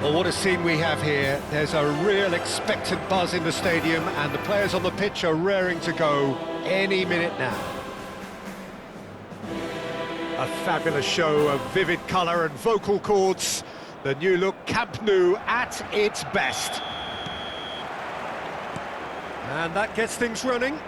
Well, what a scene we have here. There's a real expectant buzz in the stadium, and the players on the pitch are raring to go any minute now. A fabulous show of vivid colour and vocal cords. The new look Camp Nou at its best. And that gets things running.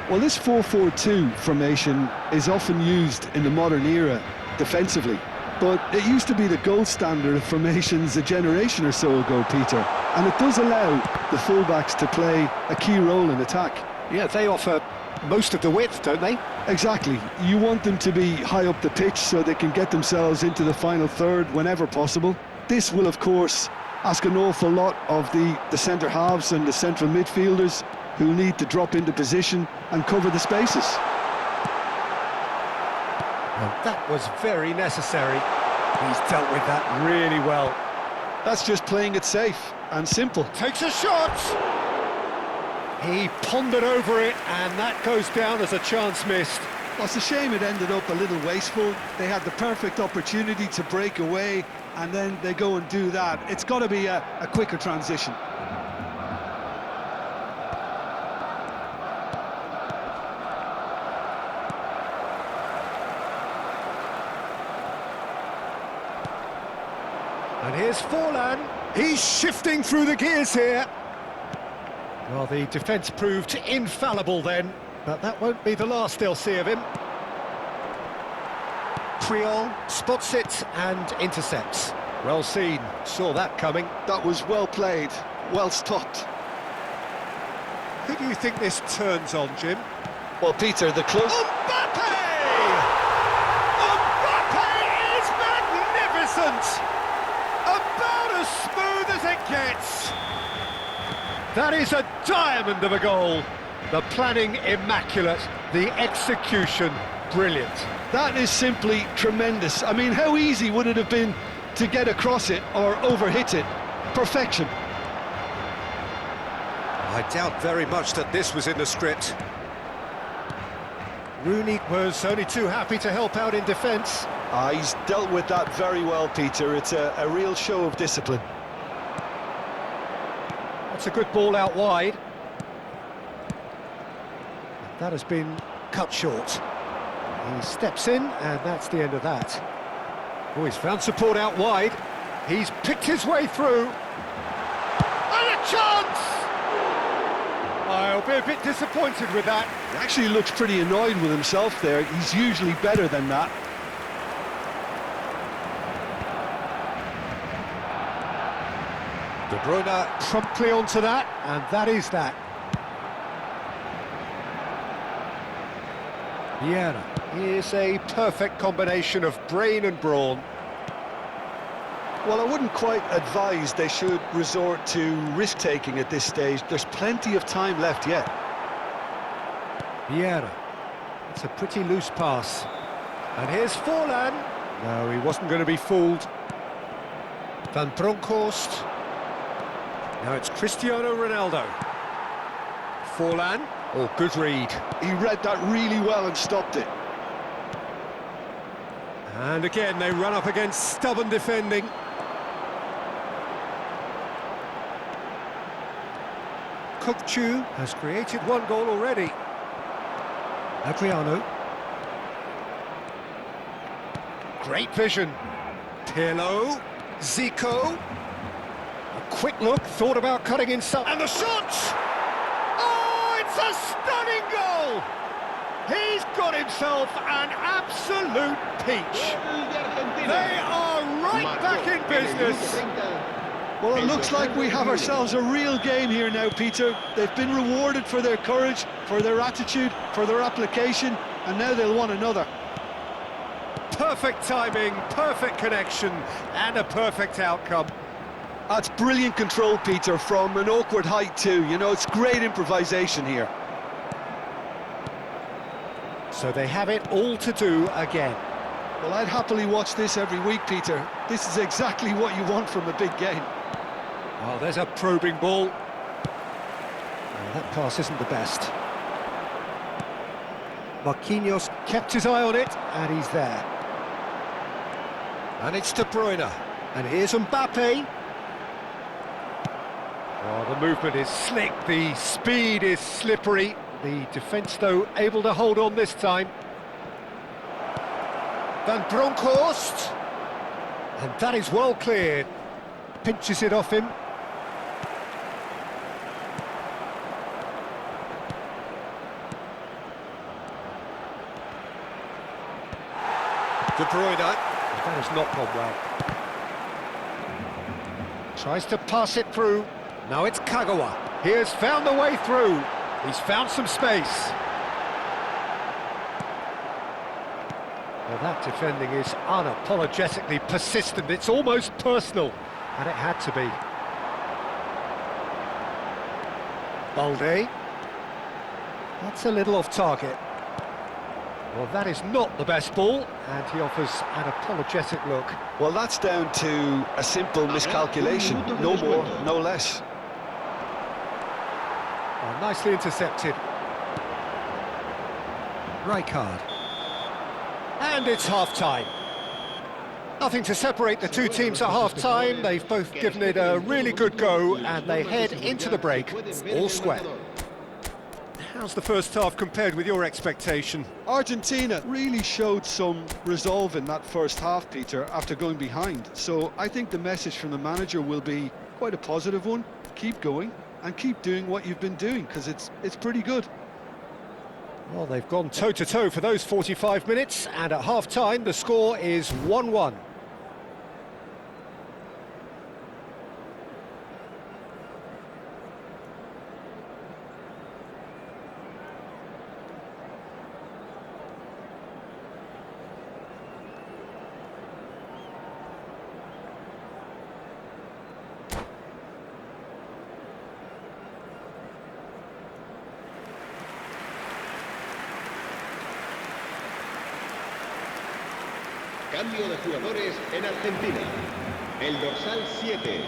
Well, this 4-4-2 formation is often used in the modern era defensively, but it used to be the gold standard of formations a generation or so ago, Peter, and it does allow the fullbacks to play a key role in attack. Yeah, they offer most of the width, don't they? Exactly. You want them to be high up the pitch so they can get themselves into the final third whenever possible. This will, of course, ask an awful lot of the centre halves and the central midfielders, who need to drop into position and cover the spaces. And that was very necessary. He's dealt with that really well. That's just playing it safe and simple. Takes a shot! He pondered over it, and that goes down as a chance missed. Well, it's a shame it ended up a little wasteful. They had the perfect opportunity to break away, and then they go and do that. It's got to be a quicker transition. And here's Forlan. He's shifting through the gears here. Well, the defence proved infallible then, but that won't be the last they'll see of him. Priol spots it and intercepts. Well seen, saw that coming. That was well played, well stopped. Who do you think this turns on, Jim? Well, Peter, the club... Mbappe! Mbappe is magnificent! About as smooth as it gets. That is a diamond of a goal. The planning immaculate, the execution brilliant. That is simply tremendous. I mean, how easy would it have been to get across it or overhit it? Perfection. I doubt very much that this was in the script. Rooney was only too happy to help out in defence. He's dealt with that very well, Peter. It's a real show of discipline. That's a good ball out wide. That has been cut short. He steps in, and that's the end of that. Oh, he's found support out wide. He's picked his way through. And a chance! I'll be a bit disappointed with that. He actually looks pretty annoyed with himself there. He's usually better than that. De Bruyne promptly onto that, and that is that. Vieira is a perfect combination of brain and brawn. Well, I wouldn't quite advise they should resort to risk-taking at this stage. There's plenty of time left yet. Vieira. It's a pretty loose pass. And here's Forlan. No, he wasn't going to be fooled. Van Bronckhorst. Now it's Cristiano Ronaldo. Forlan. Oh, good read. He read that really well and stopped it. And again, they run up against stubborn defending. Kokchu has created one goal already. Adriano. Great vision. Pirlo. Zico. A quick look, thought about cutting inside. And the shot! Oh, it's a stunning goal! He's got himself an absolute peach. They are right back in business. Well, it looks like we have ourselves a real game here now, Peter. They've been rewarded for their courage, for their attitude, for their application, and now they'll want another. Perfect timing, perfect connection, and a perfect outcome. That's brilliant control, Peter, from an awkward height too. You know, it's great improvisation here. So they have it all to do again. Well, I'd happily watch this every week, Peter. This is exactly what you want from a big game. Oh, there's a probing ball. Oh, that pass isn't the best. Marquinhos kept his eye on it, and he's there. And it's De Bruyne. And here's Mbappe. Oh, the movement is slick, the speed is slippery. The defence, though, able to hold on this time. Van Bronckhorst. And that is well cleared. Pinches it off him. De Bruyne. That has not gone well. Tries to pass it through. Now it's Kagawa. He has found the way through. He's found some space. Well, that defending is unapologetically persistent. It's almost personal, and it had to be. Balde. That's a little off target. Well, that is not the best ball, and he offers an apologetic look. Well, that's down to a simple miscalculation. No more, no less. Oh, nicely intercepted. Rijkaard. And it's half-time. Nothing to separate the two teams at half-time. They've both given it a really good go, and they head into the break all square. How's the first half compared with your expectation? Argentina really showed some resolve in that first half, Peter, after going behind. So I think the message from the manager will be quite a positive one. Keep going and keep doing what you've been doing, because it's pretty good. Well, they've gone toe-to-toe for those 45 minutes, and at half-time the score is 1-1. Cambio de jugadores en Argentina. El dorsal 7,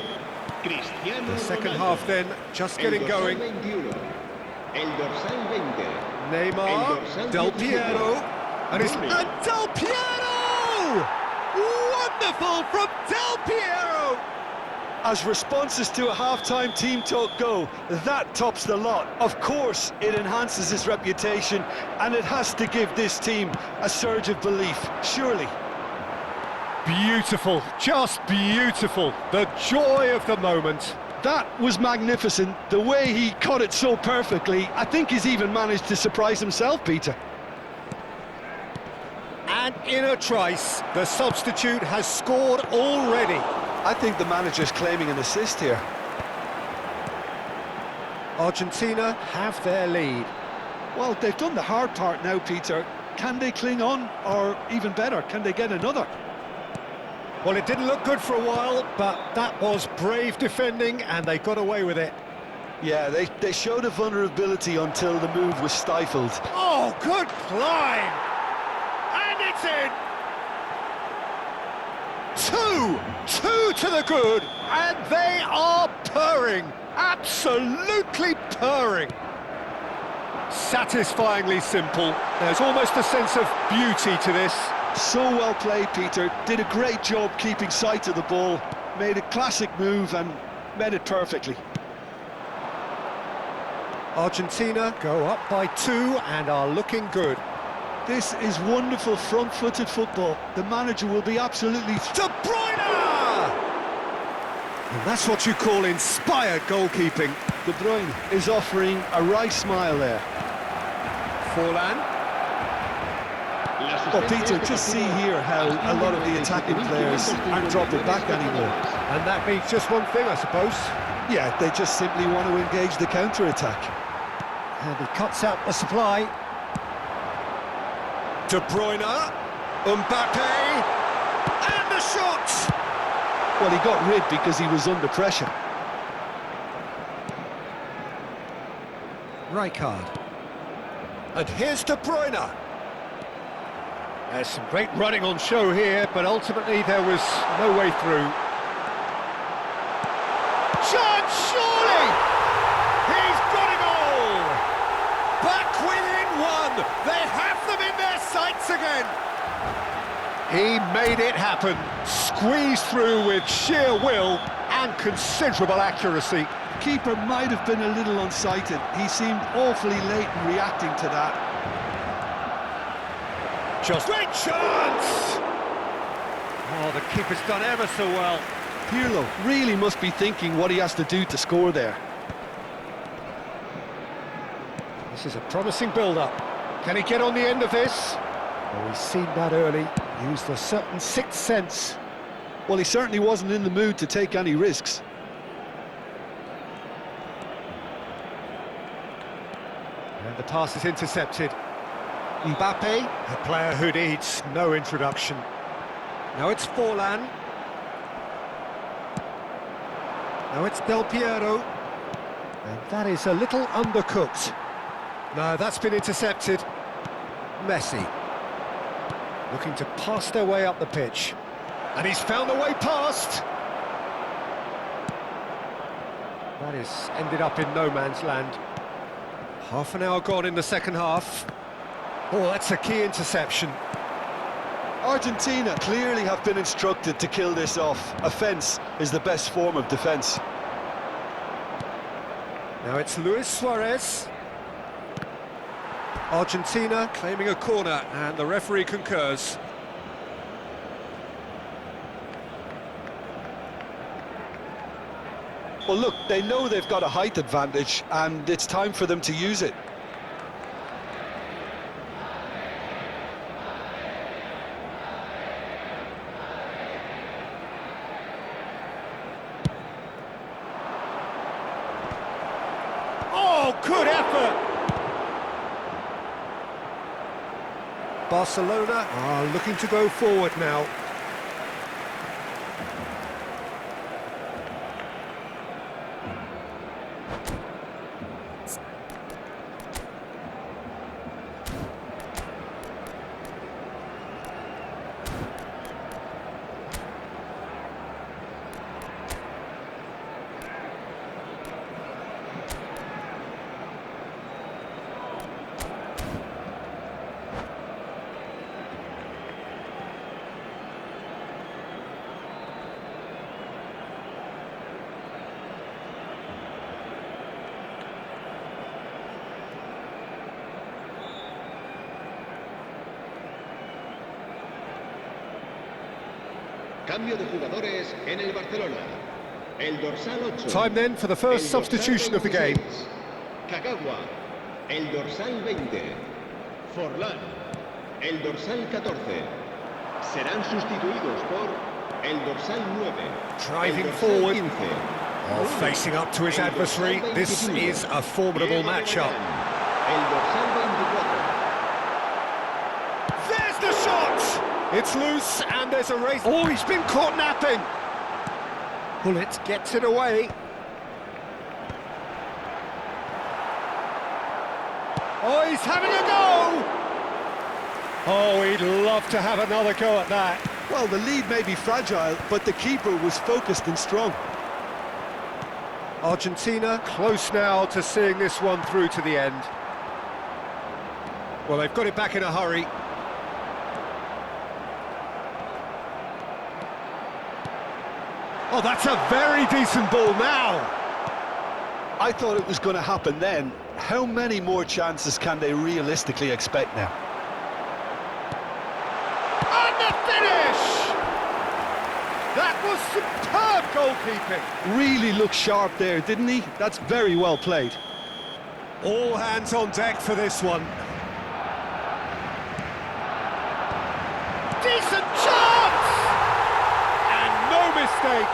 Cristiano The second Ronaldo. half then, just getting El dorsal going. 21, el dorsal 20. Neymar, Del Piero, and it's Del Piero! Wonderful from Del Piero! As responses to a half-time team talk go, that tops the lot. Of course, it enhances his reputation, and it has to give this team a surge of belief, surely. Beautiful, just beautiful. The joy of the moment. That was magnificent. The way he caught it so perfectly, I think he's even managed to surprise himself, Peter. And in a trice, the substitute has scored already. I think the manager's claiming an assist here. Argentina have their lead. Well, they've done the hard part now, Peter. Can they cling on, or even better, can they get another? Well, it didn't look good for a while, but that was brave defending, and they got away with it. Yeah, they showed a vulnerability until the move was stifled. Oh, good climb! And it's in! Two to the good, and they are purring, absolutely purring. Satisfyingly simple. There's almost a sense of beauty to this. So well played, Peter. Did a great job keeping sight of the ball. Made a classic move and made it perfectly. Argentina go up by 2 and are looking good. This is wonderful front-footed football. The manager will be absolutely... De Bruyne! And that's what you call inspired goalkeeping. De Bruyne is offering a right smile there. Forlan. Well, Peter, just see here how a lot of the attacking players aren't dropping back anymore. And that means just one thing, I suppose. Yeah, they just simply want to engage the counter-attack. And he cuts out the supply. De Bruyne, Mbappe, and the shot! Well, he got rid because he was under pressure. Rijkaard. And here's De Bruyne. There's some great running on show here, but ultimately there was no way through. Chance, surely! He's got it all! Back within 1! They have them in their sights again! He made it happen, squeezed through with sheer will and considerable accuracy. Keeper might have been a little unsighted. He seemed awfully late in reacting to that. Just great chance! Oh, the keeper's done ever so well. Pirlo really must be thinking what he has to do to score there. This is a promising build-up. Can he get on the end of this? Oh, he's seen that early, used a certain sixth sense. Well, he certainly wasn't in the mood to take any risks. And the pass is intercepted. Mbappe, a player who needs no introduction. Now it's Forlan. Now it's Del Piero. And that is a little undercooked. No, that's been intercepted. Messi. Looking to pass their way up the pitch. And he's found the way past. That is ended up in no man's land. Half an hour gone in the second half. Oh, that's a key interception. Argentina clearly have been instructed to kill this off. Offence is the best form of defence. Now it's Luis Suarez. Argentina claiming a corner, and the referee concurs. Well, look, they know they've got a height advantage, and it's time for them to use it. Oh, good effort! Barcelona are looking to go forward now. Cambio de jugadores en el Barcelona. El dorsal 8. Time then for the first substitution of the game. Kagawa. El dorsal 20. Forlán. El dorsal 14. Serán sustituidos por el dorsal 9. Driving el dorsal forward. 15. Oh, facing up to his adversary. This is a formidable matchup. El dorsal 24. There's the shot! It's loose and there's a race. Oh, he's been caught napping. Bullet gets it away. Oh, he's having a go! Oh, he'd love to have another go at that. Well, the lead may be fragile, but the keeper was focused and strong. Argentina close now to seeing this one through to the end. Well, they've got it back in a hurry. Oh, that's a very decent ball now. I thought it was going to happen then. How many more chances can they realistically expect now? And the finish! That was superb goalkeeping. Really looked sharp there, didn't he? That's very well played. All hands on deck for this one. Decent chance! And no mistake.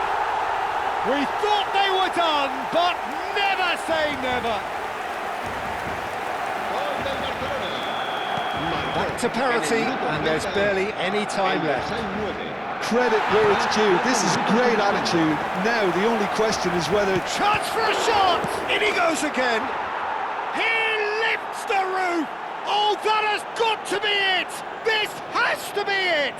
We thought they were done, but never say never. Back to parity, and there's barely any time left. Credit where it's due. This is great attitude. Now, the only question is whether... Chance for a shot! In he goes again. He lifts the roof! Oh, that has got to be it! This has to be it!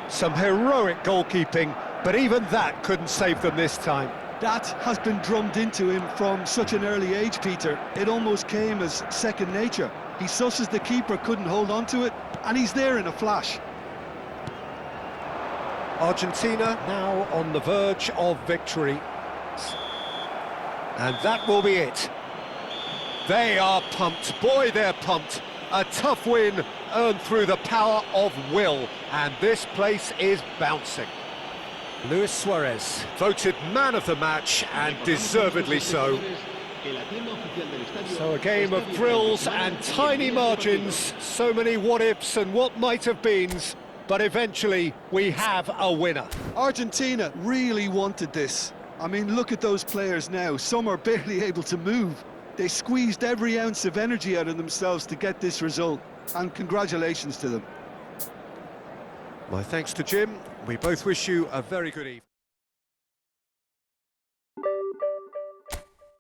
Some heroic goalkeeping, but even that couldn't save them this time. That has been drummed into him from such an early age, Peter. It almost came as second nature. He susses the keeper couldn't hold on to it, and he's there in a flash. Argentina now on the verge of victory. And that will be it. They are pumped. Boy, they're pumped. A tough win earned through the power of will. And this place is bouncing. Luis Suarez, voted man of the match, and deservedly so. So a game of thrills and tiny margins, so many what-ifs and what-might-have-beens, but eventually we have a winner. Argentina really wanted this. I mean, look at those players now. Some are barely able to move. They squeezed every ounce of energy out of themselves to get this result, and congratulations to them. My thanks to Jim. We both wish you a very good evening.